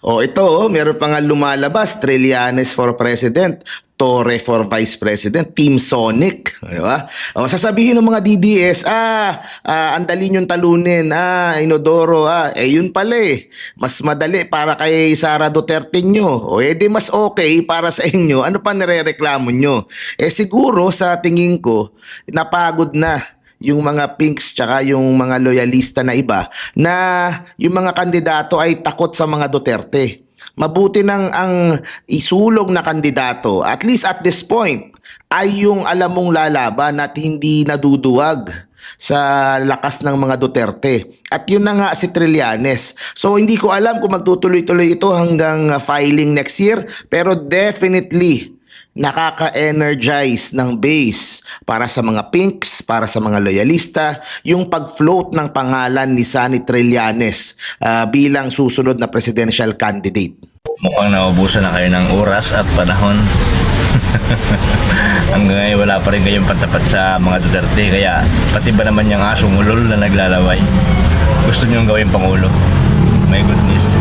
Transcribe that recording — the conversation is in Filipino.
O ito, meron pa nga lumalabas, Trillanes for President, Torre for Vice President, Team Sonic. Di ba? O sasabihin ng mga DDS, ang dali niyong talunin, Inodoro, yun pala eh. Mas madali para kay Sara Duterte nyo. O edi mas okay para sa inyo. Ano pa nirereklamo nyo? Siguro sa tingin ko, napagod na yung mga pinks tsaka yung mga loyalista na iba na yung mga kandidato ay takot sa mga Duterte. Mabuti nang ang isulong na kandidato, at least at this point, ay yung alam mong lalaban at hindi naduduwag sa lakas ng mga Duterte. At yun na nga si Trillanes. So hindi ko alam kung magtutuloy-tuloy ito hanggang filing next year, pero definitely nakaka-energize ng base para sa mga pinks, para sa mga loyalista, yung pag-float ng pangalan ni Sonny Trillanes bilang susunod na presidential candidate. Mukhang naubusan na kayo ng oras at panahon. Hanggang ngayon wala pa rin kayong pantapat sa mga Duterte, kaya pati ba naman yung asong ulol na naglalaway gusto nyo gawin Pangulo? My goodness.